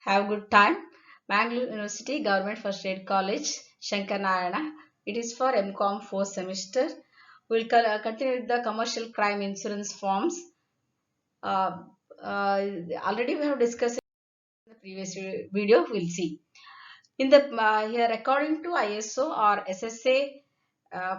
Have good time. Mangalore University Government First Aid College, Shankarnarayana. It is for MCOM 4th semester. We'll continue with the commercial crime insurance forms. Uh, Already we have discussed in the previous video. We'll see. In the here, according to ISO or SSA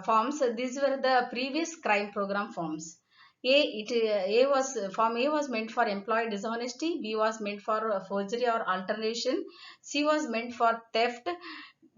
forms, these were the previous crime program forms. Form A was meant for employee dishonesty, B was meant for forgery or alteration, C was meant for theft,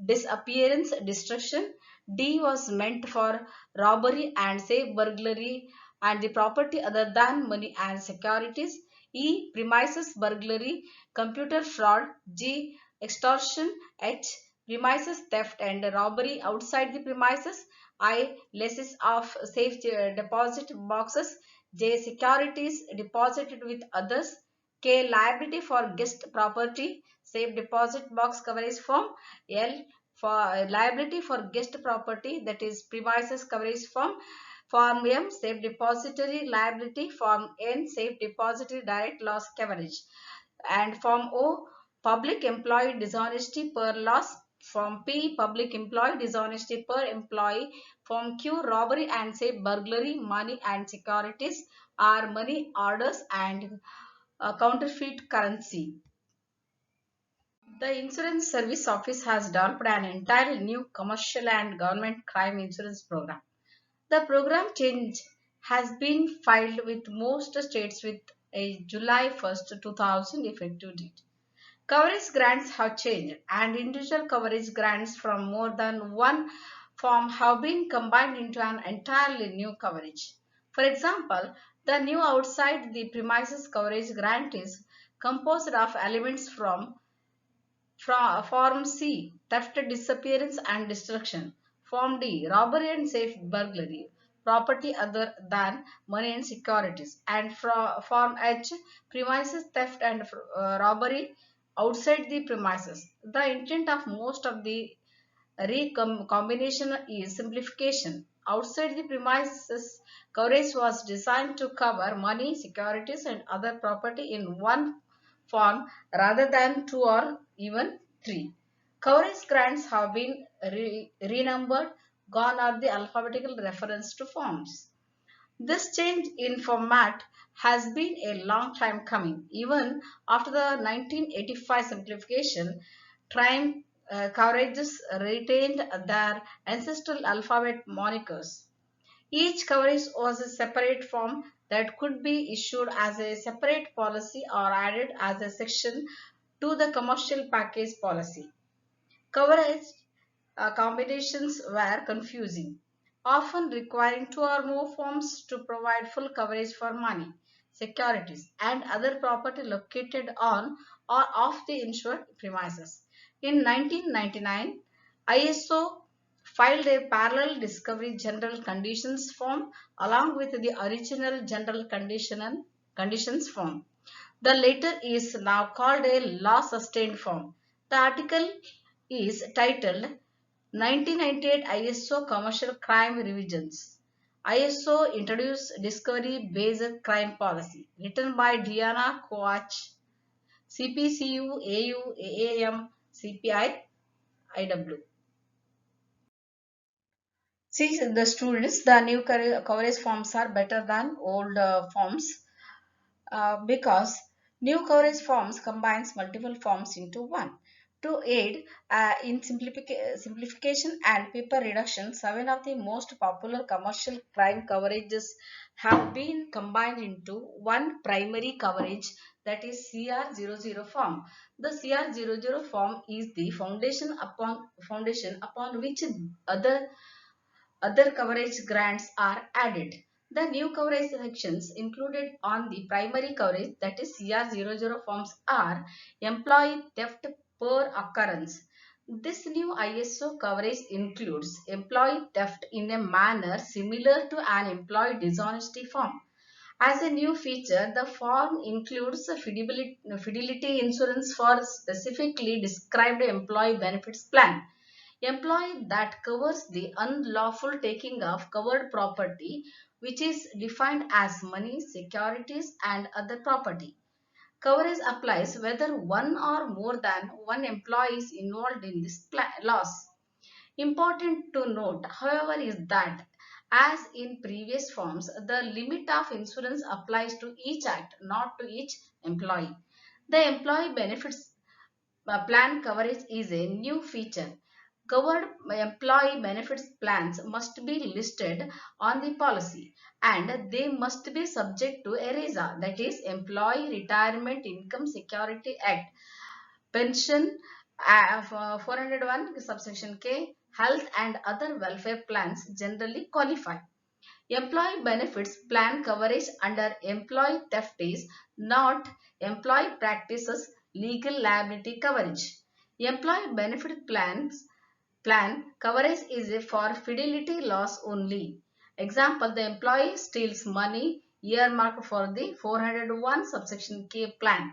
disappearance, destruction, D was meant for robbery and say burglary and the property other than money and securities, E premises burglary, computer fraud, G extortion, H premises theft and robbery outside the premises, I losses of safe deposit boxes, J securities deposited with others, K liability for guest property, safe deposit box coverage form, L for liability for guest property, that is premises coverage form, Form M safe depository liability, Form N safe depository direct loss coverage, and Form O public employee dishonesty per loss, Form P public employee dishonesty per employee, Form Q robbery and say burglary, money and securities are money orders and counterfeit currency. The Insurance Service Office has developed an entirely new commercial and government crime insurance program. The program change has been filed with most states with a July 1st, 2000 effective date. Coverage grants have changed and individual coverage grants from more than one form have been combined into an entirely new coverage. For example, the new outside the premises coverage grant is composed of elements from Form C, theft, disappearance and destruction. Form D, robbery and safe burglary, property other than money and securities. And Form H, premises theft and robbery outside the premises. The intent of most of the recombination is simplification. Outside the premises, coverage was designed to cover money, securities, and other property in one form rather than two or even three. Coverage grants have been renumbered, gone are the alphabetical reference to forms. This change in format has been a long time coming. Even after the 1985 simplification, crime coverages retained their ancestral alphabet monikers. Each coverage was a separate form that could be issued as a separate policy or added as a section to the commercial package policy. Coverage combinations were confusing, often requiring two or more forms to provide full coverage for money, securities, and other property located on or off the insured premises. In 1999, ISO filed a parallel discovery general conditions form along with the original general conditions form. The latter is now called a law sustained form. The article is titled 1998 ISO Commercial Crime Revisions. ISO introduced Discovery Based Crime Policy, written by Diana Coach, CPCU, AU, AAM, CPI, IW. See, the students, the new coverage forms are better than old forms because new coverage forms combines multiple forms into one. To aid in simplification and paper reduction, seven of the most popular commercial crime coverages have been combined into one primary coverage, that is CR00 form. The CR00 form is the foundation upon which other coverage grants are added. The new coverage sections included on the primary coverage, that is CR00 forms, are employee theft per occurrence. This new ISO coverage includes employee theft in a manner similar to an employee dishonesty form. As a new feature, the form includes a fidelity insurance for specifically described employee benefits plan. Employee that covers the unlawful taking of covered property, which is defined as money, securities, and other property. Coverage applies whether one or more than one employee is involved in this loss. Important to note, however, is that as in previous forms, the limit of insurance applies to each act, not to each employee. The employee benefits plan coverage is a new feature. Covered employee benefits plans must be listed on the policy and they must be subject to ERISA, that is Employee Retirement Income Security Act, pension 401 subsection K, health and other welfare plans generally qualify. Employee benefits plan coverage under employee theft is not employee practices legal liability coverage. Employee benefit plan coverage is for fidelity loss only. Example, the employee steals money earmarked for the 401 subsection K plan.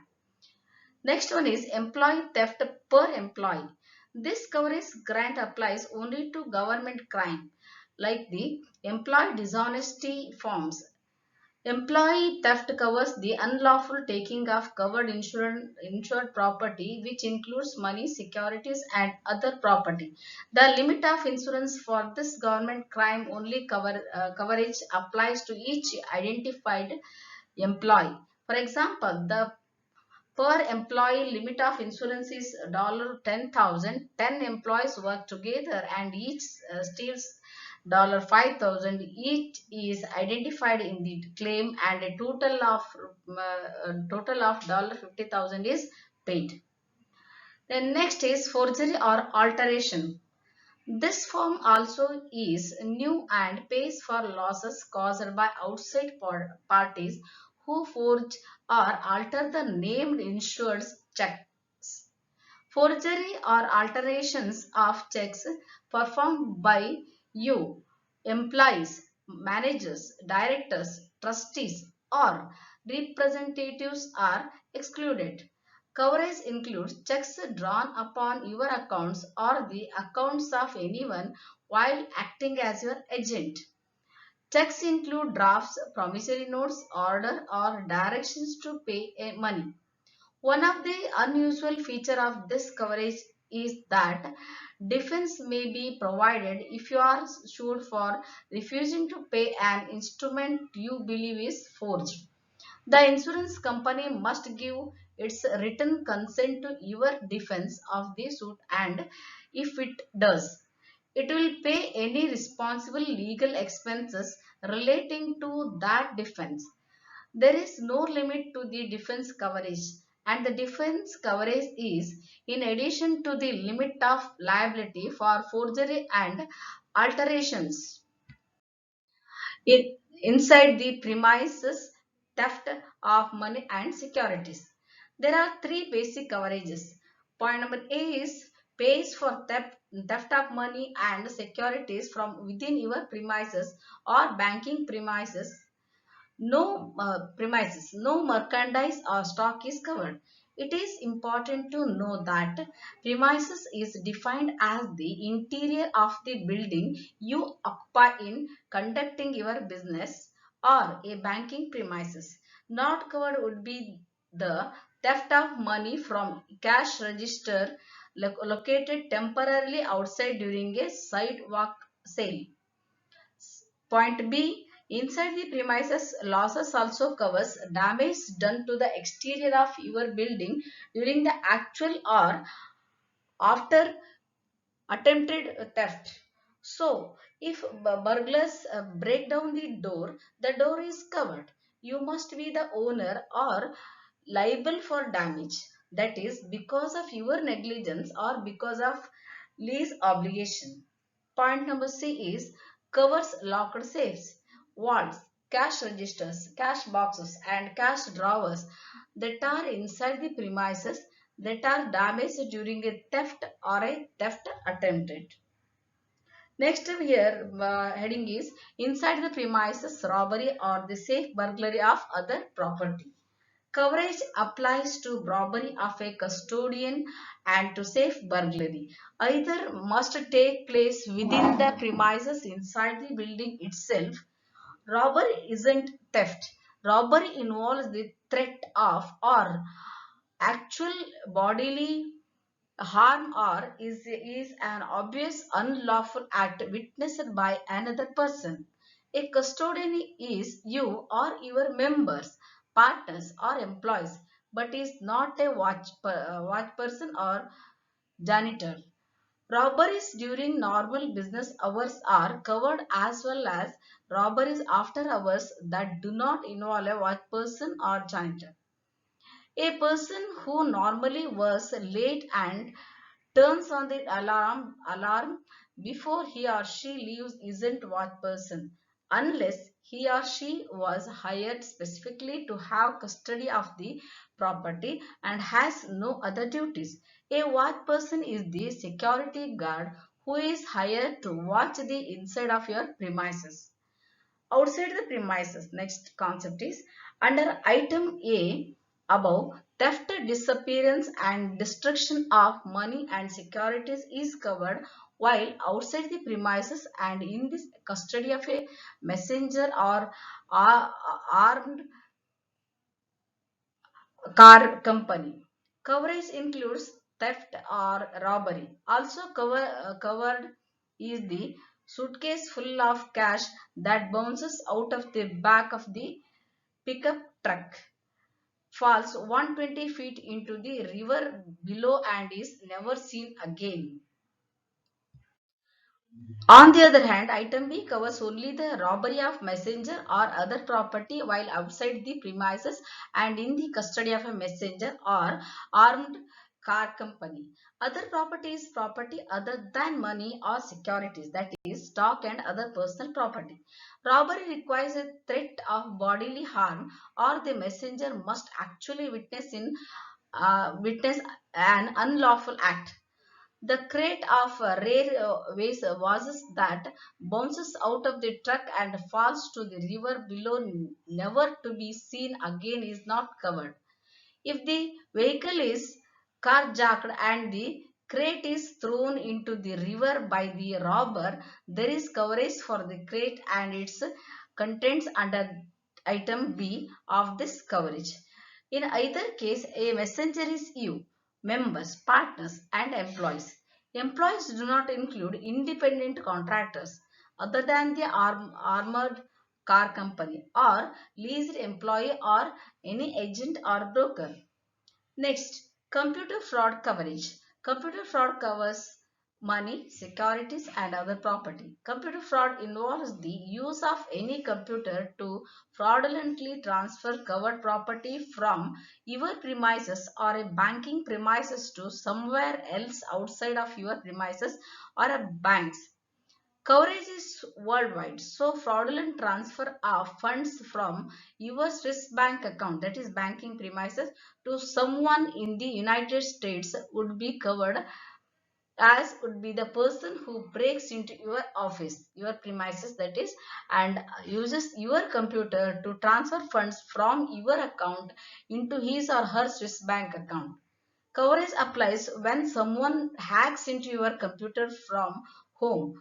Next one is employee theft per employee. This coverage grant applies only to government crime like the employee dishonesty forms. Employee theft covers the unlawful taking of covered insured property, which includes money, securities, and other property. The limit of insurance for this government crime only coverage applies to each identified employee. For example, the per employee limit of insurance is $10,000. 10 employees work together and each steals $5,000. Each is identified in the claim and a total of $50,000 is paid. Then next is forgery or alteration. This form also is new and pays for losses caused by outside parties who forge or alter the named insured's checks. Forgery or alterations of checks performed by you, employees, managers, directors, trustees, or representatives are excluded. Coverage includes checks drawn upon your accounts or the accounts of anyone while acting as your agent. Checks include drafts, promissory notes, order, or directions to pay money. One of the unusual features of this coverage is that defense may be provided if you are sued for refusing to pay an instrument you believe is forged. The insurance company must give its written consent to your defense of the suit, and if it does, it will pay any responsible legal expenses relating to that defense. There is no limit to the defense coverage, and the defense coverage is in addition to the limit of liability for forgery and alterations inside the premises, theft of money and securities. There are three basic coverages. Point number A is pays for theft of money and securities from within your premises or banking premises. No merchandise or stock is covered. It is important to know that premises is defined as the interior of the building you occupy in conducting your business or a banking premises. Not covered would be the theft of money from cash register located temporarily outside during a sidewalk sale. Point B. Inside the premises, losses also covers damage done to the exterior of your building during the actual or after attempted theft. So, if burglars break down the door is covered. You must be the owner or liable for damage. That is because of your negligence or because of lease obligation. Point number C is covers locked safes, vaults, cash registers, cash boxes, and cash drawers that are inside the premises that are damaged during a theft or a theft attempted. Next here heading is inside the premises robbery or the safe burglary of other property. Coverage applies to robbery of a custodian and to safe burglary. Either must take place within the premises inside the building itself. Robbery isn't theft. Robbery involves the threat of or actual bodily harm or is an obvious unlawful act witnessed by another person. A custodian is you or your members, partners, or employees, but is not a watch person or janitor. Robberies during normal business hours are covered as well as robberies after hours that do not involve a watch person or janitor. A person who normally was late and turns on the alarm before he or she leaves isn't watch person unless he or she was hired specifically to have custody of the property and has no other duties. A watch person is the security guard who is hired to watch the inside of your premises. Outside the premises, next concept is under item A above, theft, disappearance and destruction of money and securities is covered, while outside the premises and in the custody of a messenger or armed car company. Coverage includes theft or robbery. Also covered is the suitcase full of cash that bounces out of the back of the pickup truck, falls 120 feet into the river below and is never seen again. On the other hand, item B covers only the robbery of messenger or other property while outside the premises and in the custody of a messenger or armed car company. Other property is property other than money or securities, that is stock and other personal property. Robbery requires a threat of bodily harm or the messenger must actually witness an unlawful act. The crate of rare waste vases that bounces out of the truck and falls to the river below, never to be seen again, is not covered. If the vehicle is carjacked and the crate is thrown into the river by the robber, there is coverage for the crate and its contents under item B of this coverage. In either case, a messenger is you, members, partners, and employees. Employees do not include independent contractors other than the armored car company or leased employee or any agent or broker. Next, computer fraud coverage. Computer fraud covers money, securities, and other property. Computer fraud involves the use of any computer to fraudulently transfer covered property from your premises or a banking premises to somewhere else outside of your premises or a bank's. Coverage is worldwide, so fraudulent transfer of funds from your Swiss bank account, that is banking premises, to someone in the United States would be covered, as would be the person who breaks into your office, your premises, that is, and uses your computer to transfer funds from your account into his or her Swiss bank account. Coverage applies when someone hacks into your computer from home,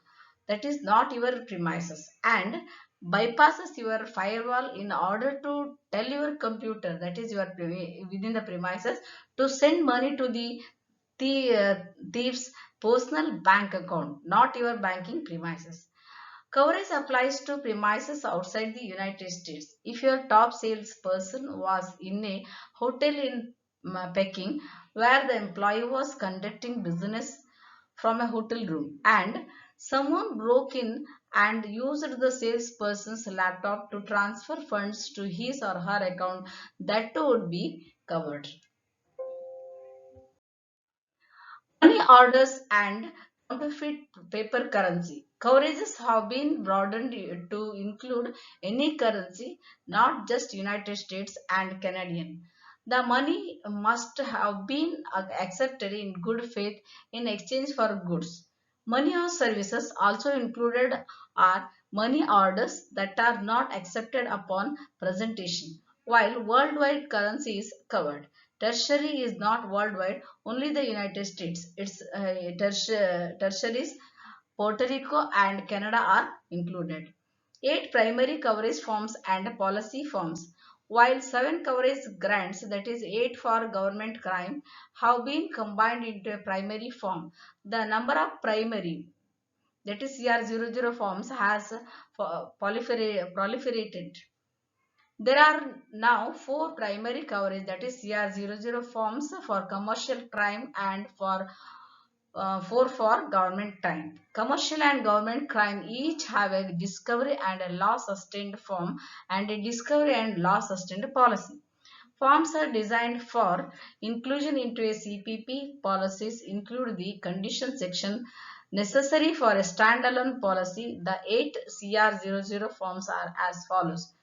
that is not your premises, and bypasses your firewall in order to tell your computer, that is your within the premises, to send money to the thief's personal bank account, not your banking premises. Coverage applies to premises outside the United States. If your top salesperson was in a hotel in Peking where the employee was conducting business from a hotel room and someone broke in and used the salesperson's laptop to transfer funds to his or her account, that too would be covered. Money orders and counterfeit paper currency. Coverages have been broadened to include any currency, not just United States and Canadian. The money must have been accepted in good faith in exchange for goods. Money or services also included are money orders that are not accepted upon presentation, while worldwide currency is covered. Tertiary is not worldwide, only the United States. Its tertiaries, Puerto Rico and Canada are included. 8 primary coverage forms and policy forms. while 7 coverage grants, that is 8 for government crime, have been combined into a primary form. The number of primary, that is CR00 forms, has proliferated. There are now 4 primary coverage, that is CR00 forms for commercial crime and for 4 for government crime. Commercial and government crime each have a discovery and a law sustained form and a discovery and law sustained policy. Forms are designed for inclusion into a CPP. Policies include the condition section necessary for a standalone policy. The 8 CR00 forms are as follows.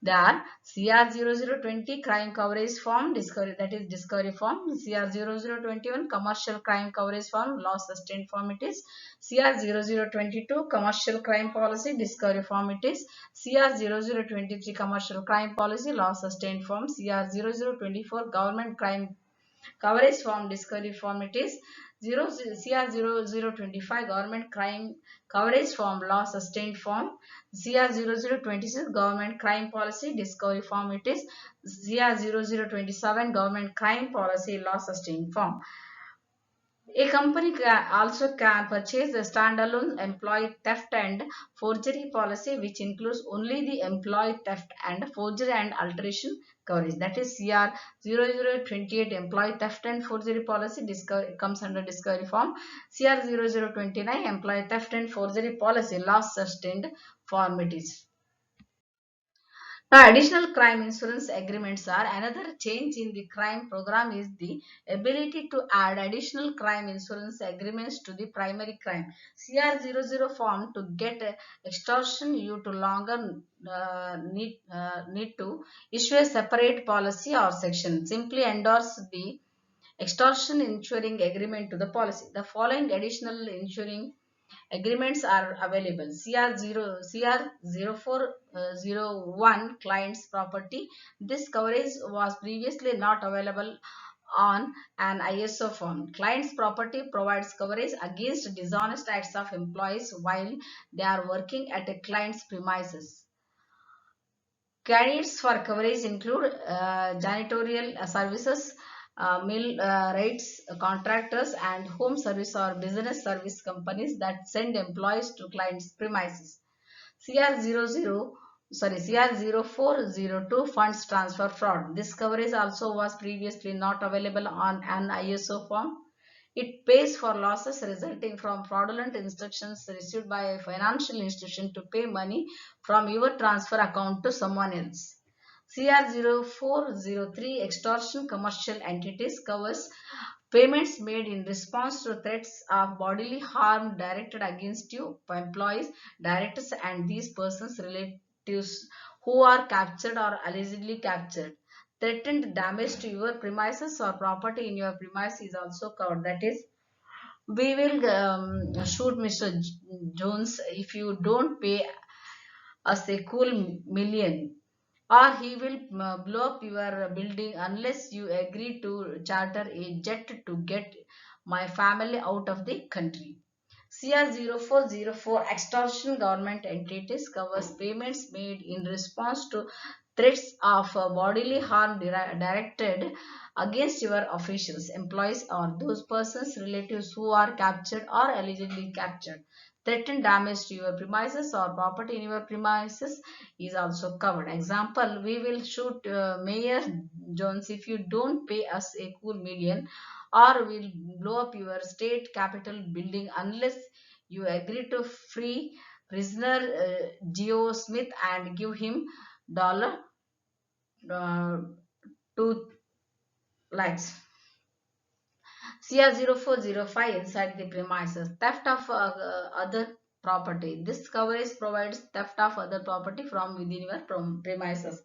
They are CR0020 crime coverage form, discovery, that is discovery form. CR0021 commercial crime coverage form, law sustained form it is. CR0022 commercial crime policy, discovery form it is. CR0023 commercial crime policy, law sustained form. CR0024 government crime coverage form, discovery form it is. CR0025 government crime coverage form, law sustained form. CR0026 government crime policy, discovery form it is. CR0027 government crime policy, law sustained form. A company also can purchase a standalone employee theft and forgery policy, which includes only the employee theft and forgery and alteration coverage. That is CR 0028 employee theft and forgery policy comes under discovery form. CR 0029 employee theft and forgery policy, loss sustained form it is. Now, additional crime insurance agreements are another change in the crime program is the ability to add additional crime insurance agreements to the primary crime. CR00 form to get extortion you to longer need to issue a separate policy or section. Simply endorse the extortion insuring agreement to the policy. The following additional insuring agreements are available. CR0401 client's property. This coverage was previously not available on an ISO form. Client's property provides coverage against dishonest acts of employees while they are working at a client's premises. Candidates for coverage include janitorial services, mill rates, contractors, and home service or business service companies that send employees to clients' premises. CR0402 funds transfer fraud. This coverage also was previously not available on an ISO form. It pays for losses resulting from fraudulent instructions received by a financial institution to pay money from your transfer account to someone else. CR0403 extortion commercial entities covers payments made in response to threats of bodily harm directed against you, employees, directors, and these persons' relatives who are captured or allegedly captured. Threatened damage to your premises or property in your premises is also covered. That is, we will shoot Mr. Jones if you don't pay us a cool million, or he will blow up your building unless you agree to charter a jet to get my family out of the country. CR0404 extortion government entities covers payments made in response to threats of bodily harm directed against your officials, employees, or those persons, relatives who are captured or allegedly captured. Threatened damage to your premises or property in your premises is also covered. Example, we will shoot Mayor Jones if you don't pay us a cool million, or we'll blow up your state capitol building unless you agree to free prisoner Geo Smith and give him dollar uh, 2 lakhs. CR0405 inside the premises. Theft of other property. This coverage provides theft of other property from within your premises.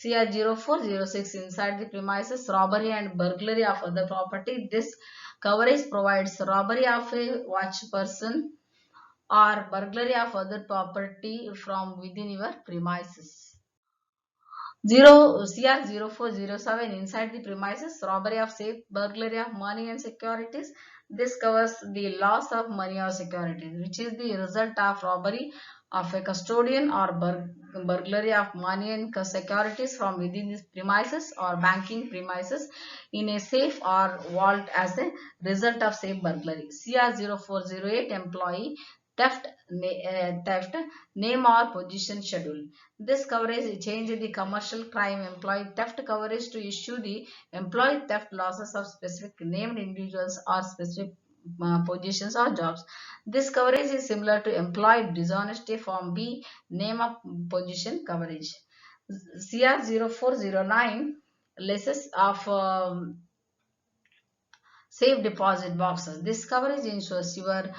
CR0406 inside the premises. Robbery and burglary of other property. This coverage provides robbery of a watch person or burglary of other property from within your premises. 0407 inside the premises, robbery of safe, burglary of money and securities. This covers the loss of money or securities, which is the result of robbery of a custodian or burglary of money and securities from within the premises or banking premises in a safe or vault as a result of safe burglary. CR 0408 employee theft name or position schedule. This coverage changed the commercial crime employee theft coverage to issue the employee theft losses of specific named individuals or specific positions or jobs. This coverage is similar to employee dishonesty form B name of position coverage. CR 0409 lists of safe deposit boxes. This coverage ensures your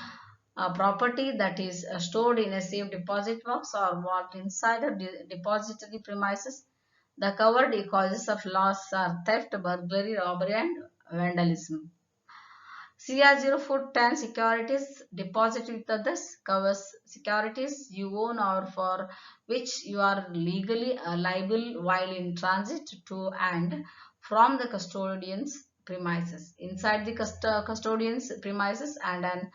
property that is stored in a safe deposit box or vault inside a depository premises. The covered causes of loss are theft, burglary, robbery, and vandalism. CR0410 securities deposit with others covers securities you own or for which you are legally liable while in transit to and from the custodian's premises, inside the custodian's premises and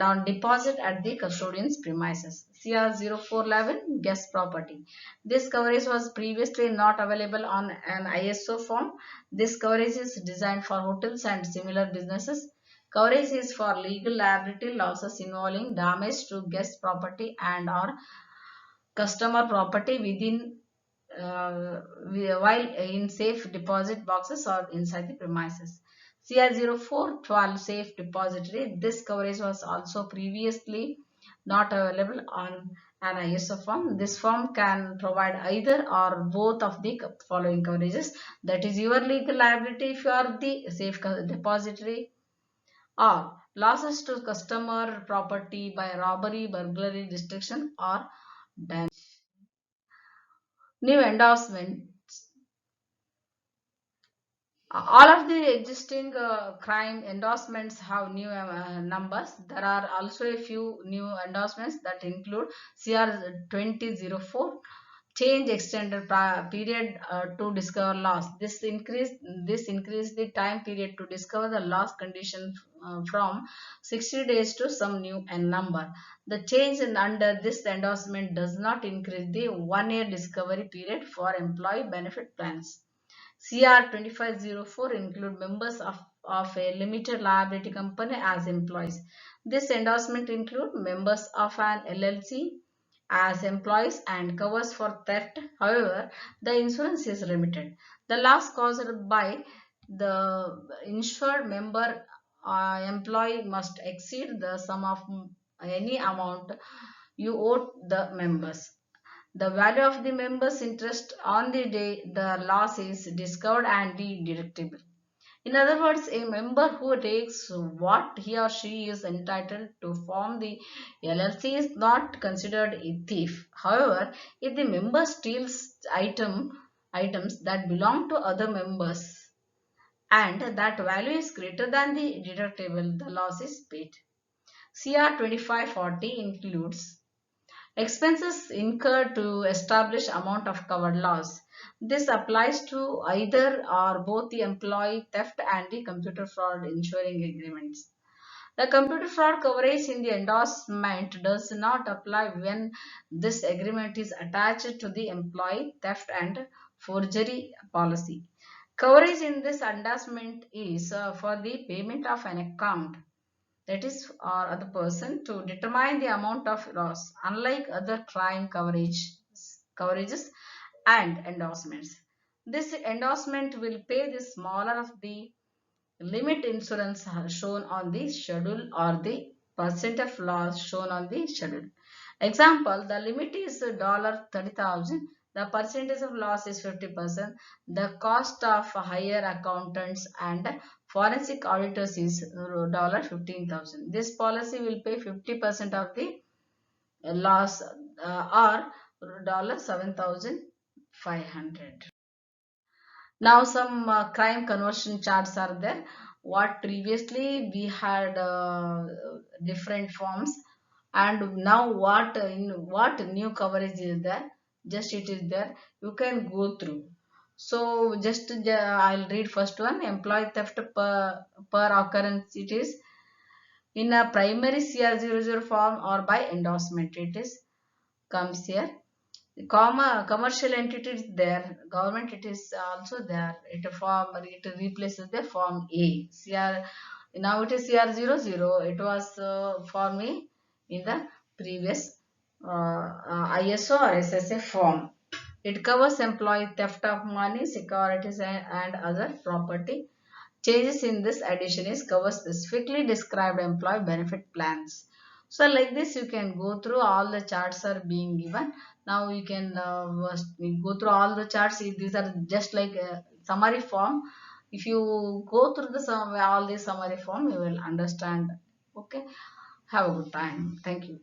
on deposit at the custodian's premises. CR0411 guest property. This coverage was previously not available on an ISO form. This coverage is designed for hotels and similar businesses. Coverage is for legal liability losses involving damage to guest property and or customer property within while in safe deposit boxes or inside the premises. CR0412 safe depository. This coverage was also previously not available on an ISO form. This form can provide either or both of the following coverages. That is your legal liability if you are the safe depository, or losses to customer property by robbery, burglary, destruction, or damage. New endorsement. All of the existing crime endorsements have new numbers. There are also a few new endorsements that include CR 2004 change extended period to discover loss. This increased the time period to discover the loss condition from 60 days to some new number. The change under this endorsement does not increase the 1 year discovery period for employee benefit plans. CR 2504 include members of a limited liability company as employees. This endorsement include members of an LLC as employees and covers for theft. However, the insurance is limited. The loss caused by the insured member employee must exceed the sum of any amount you owe the members. The value of the member's interest on the day the loss is discovered and the deductible. In other words, a member who takes what he or she is entitled to from the LLC is not considered a thief. However, if the member steals items that belong to other members and that value is greater than the deductible, the loss is paid. CR 2540 includes expenses incurred to establish amount of covered loss. This applies to either or both the employee theft and the computer fraud insuring agreements. The computer fraud coverage in the endorsement does not apply when this agreement is attached to the employee theft and forgery policy. Coverage in this endorsement is for the payment of an account, that is or other person, to determine the amount of loss, unlike other crime coverages and endorsements. This endorsement will pay the smaller of the limit insurance shown on the schedule or the percent of loss shown on the schedule. Example, the limit is $30,000. The percentage of loss is 50%. The cost of hire accountants and forensic auditors is $15,000. This policy will pay 50% of the loss or $7,500. Now some crime conversion charts are there. What previously we had different forms, and now what new coverage is there, just it is there, you can go through. So just I'll read first one. Employee theft per occurrence, it is in a primary CR00 form or by endorsement, it is comes here. Commercial entity is there, government it is also there. It replaces the form A. CR, now it is CR00. It was for me in the previous ISO or SSA form. It covers employee theft of money, securities, and other property. Changes in this edition is cover specifically described employee benefit plans. So like this you can go through all the charts are being given. Now you can go through all the charts. These are just like a summary form. If you go through the all the summary form, you will understand. Okay. Have a good time. Thank you.